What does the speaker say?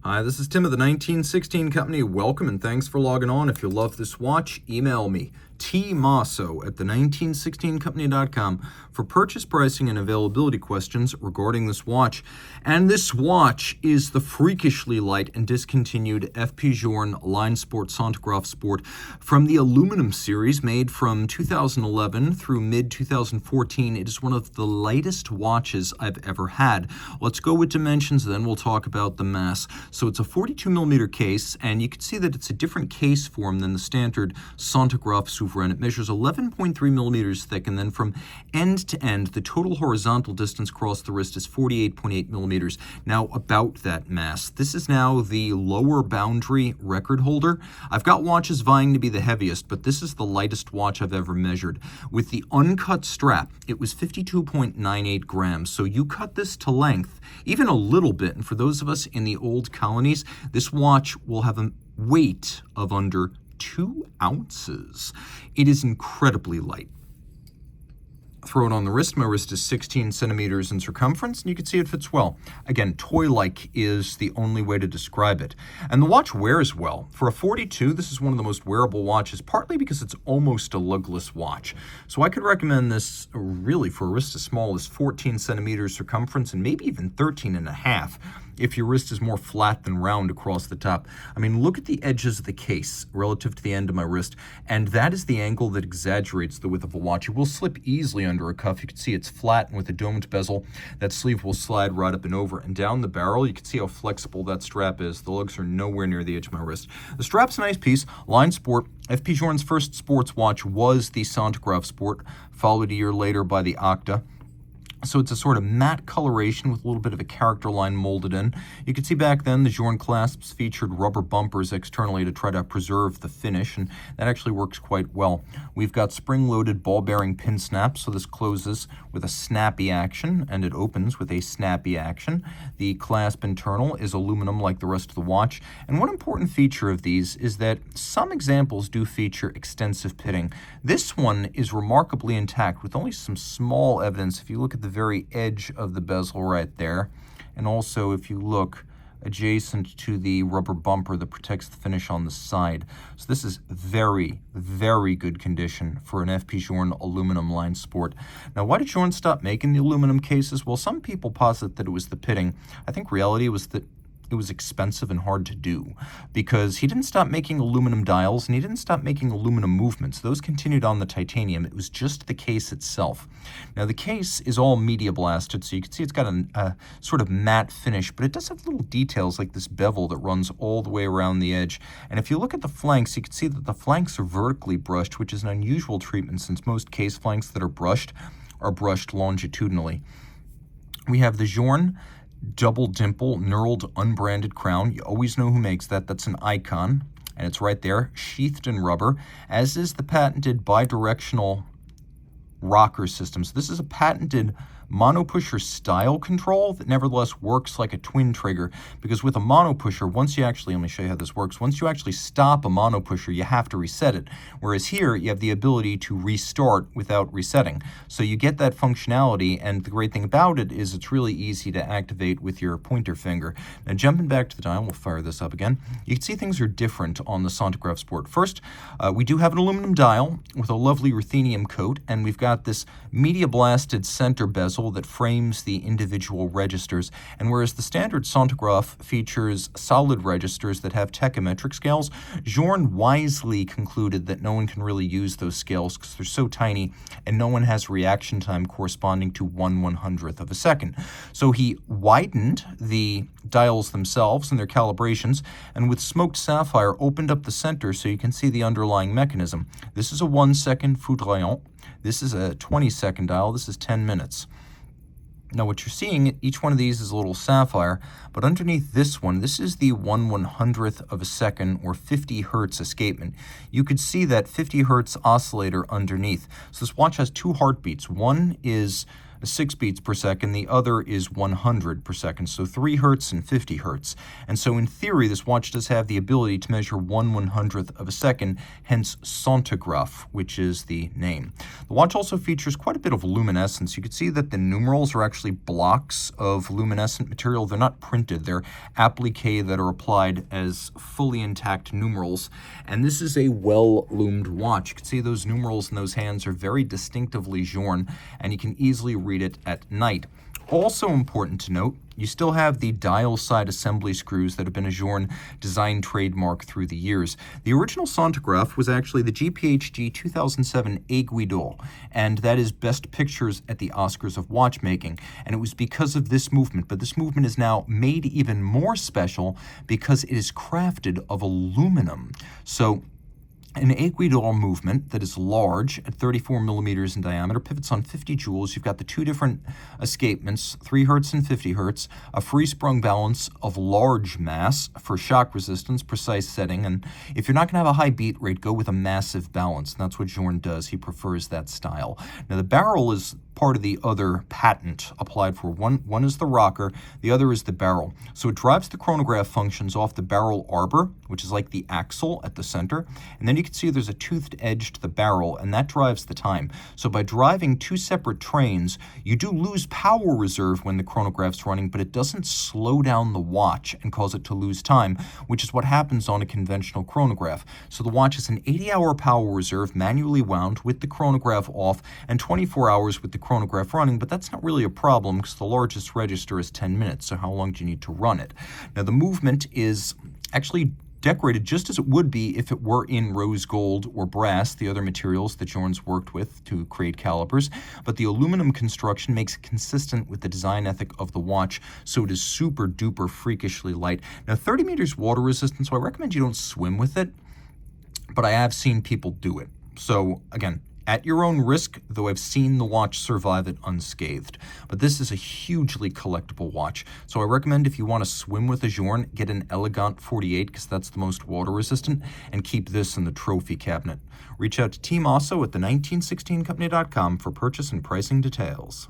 Hi, this is Tim of the 1916 Company. Welcome and thanks for logging on. If you love this watch, email me, Team Mosso at the1916company.com for purchase pricing and availability questions regarding this watch. And this watch is the freakishly light and discontinued FP Journe Line Sport Centigraphe Sport from the aluminum series made from 2011 through mid-2014. It is one of the lightest watches I've ever had. Let's go with dimensions, then we'll talk about the mass. So it's a 42 millimeter case, and you can see that it's a different case form than the standard Centigraphe Souverain. It measures 11.3 millimeters thick, and then from end to end, the total horizontal distance across the wrist is 48.8 millimeters. Now, about that mass, this is now the lower boundary record holder. I've got watches vying to be the heaviest, but this is the lightest watch I've ever measured. With the uncut strap, it was 52.98 grams. So you cut this to length, even a little bit, and for those of us in the old colonies, this watch will have a weight of under 2 ounces. It is incredibly light. Throw it on the wrist. My wrist is 16 centimeters in circumference, and you can see it fits well. Again, toy-like is the only way to describe it. And the watch wears well. For a 42, this is one of the most wearable watches, partly because it's almost a lugless watch. So I could recommend this really for a wrist as small as 14 centimeters circumference and maybe even 13 and a half. If your wrist is more flat than round across the top. I mean, look at the edges of the case relative to the end of my wrist, and that is the angle that exaggerates the width of a watch. It will slip easily under a cuff. You can see it's flat, and with a domed bezel, that sleeve will slide right up and over. And down the barrel, you can see how flexible that strap is. The lugs are nowhere near the edge of my wrist. The strap's a nice piece. Line Sport. FP Journe's first sports watch was the Centigraphe Sport, followed a year later by the Octa. So it's a sort of matte coloration with a little bit of a character line molded in. You can see back then the Journe clasps featured rubber bumpers externally to try to preserve the finish, and that actually works quite well. We've got spring-loaded ball bearing pin snaps, so this closes with a snappy action, and it opens with a snappy action. The clasp internal is aluminum like the rest of the watch, and one important feature of these is that some examples do feature extensive pitting. This one is remarkably intact with only some small evidence. If you look at the very edge of the bezel right there, and also if you look adjacent to the rubber bumper that protects the finish on the side. So this is very, very good condition for an FP Journe aluminum line sport. Now, why did Journe stop making the aluminum cases? Well, some people posit that it was the pitting. I think reality was that it was expensive and hard to do because he didn't stop making aluminum dials and he didn't stop making aluminum movements. Those continued on the titanium. It was just the case itself. Now, the case is all media blasted, so you can see it's got a sort of matte finish, but it does have little details like this bevel that runs all the way around the edge. And if you look at the flanks, you can see that the flanks are vertically brushed, which is an unusual treatment since most case flanks that are brushed longitudinally. We have the Journe double dimple knurled unbranded crown. You always know who makes that. That's an icon, and it's right there, sheathed in rubber, as is the patented bidirectional rocker system. So this is a patented mono-pusher style control that nevertheless works like a twin trigger, because with a mono-pusher, once you actually, let me show you how this works, once you actually stop a mono-pusher, you have to reset it, whereas here, you have the ability to restart without resetting. So you get that functionality, and the great thing about it is it's really easy to activate with your pointer finger. Now, jumping back to the dial, we'll fire this up again. You can see things are different on the Centigraphe Sport. First, we do have an aluminum dial with a lovely ruthenium coat, and we've got this media-blasted center bezel that frames the individual registers. And whereas the standard Centigraphe features solid registers that have tachometric scales, Journe wisely concluded that no one can really use those scales because they're so tiny and no one has reaction time corresponding to 1/100th of a second. So he widened the dials themselves and their calibrations, and with smoked sapphire opened up the center so you can see the underlying mechanism. This is a 1-second foudroyant. This is a 20-second dial. This is 10 minutes. Now what you're seeing, each one of these is a little sapphire, but underneath this one, this is the 1/100th of a second or 50 hertz escapement. You could see that 50 hertz oscillator underneath. So this watch has two heartbeats. One is 6 beats per second. The other is 100 per second, so 3 hertz and 50 hertz. And so in theory, this watch does have the ability to measure 1/100th of a second, hence Centigraphe, which is the name. The watch also features quite a bit of luminescence. You can see that the numerals are actually blocks of luminescent material. They're not printed. They're appliques that are applied as fully intact numerals. And this is a well-loomed watch. You can see those numerals in those hands are very distinctively Journe, and you can easily read it at night. Also important to note, you still have the dial side assembly screws that have been a Journe design trademark through the years. The original Centigraphe was actually the GPHG 2007 Aiguille d'Or, and that is Best Pictures at the Oscars of Watchmaking. And it was because of this movement, but this movement is now made even more special because it is crafted of aluminum. So an aiguille d'or movement that is large at 34 millimeters in diameter, pivots on 50 joules. You've got the two different escapements, 3 hertz and 50 hertz, a free-sprung balance of large mass for shock resistance, precise setting. And if you're not going to have a high beat rate, go with a massive balance. And that's what Journe does. He prefers that style. Now, the barrel is part of the other patent applied for. One is the rocker, the other is the barrel. So it drives the chronograph functions off the barrel arbor, which is like the axle at the center. And then you can see there's a toothed edge to the barrel, and that drives the time. So by driving two separate trains, you do lose power reserve when the chronograph's running, but it doesn't slow down the watch and cause it to lose time, which is what happens on a conventional chronograph. So the watch has an 80-hour power reserve manually wound with the chronograph off, and 24 hours with the chronograph running, but that's not really a problem because the largest register is 10 minutes, so how long do you need to run it? Now, the movement is actually decorated just as it would be if it were in rose gold or brass, the other materials that Journe's worked with to create calipers, but the aluminum construction makes it consistent with the design ethic of the watch, so it is super duper freakishly light. Now, 30 meters water resistant, so I recommend you don't swim with it, but I have seen people do it. So again, at your own risk, though I've seen the watch survive it unscathed. But this is a hugely collectible watch. So I recommend if you want to swim with a Journe, get an Elegant 48 because that's the most water resistant, and keep this in the trophy cabinet. Reach out to Team Mosso at the 1916company.com for purchase and pricing details.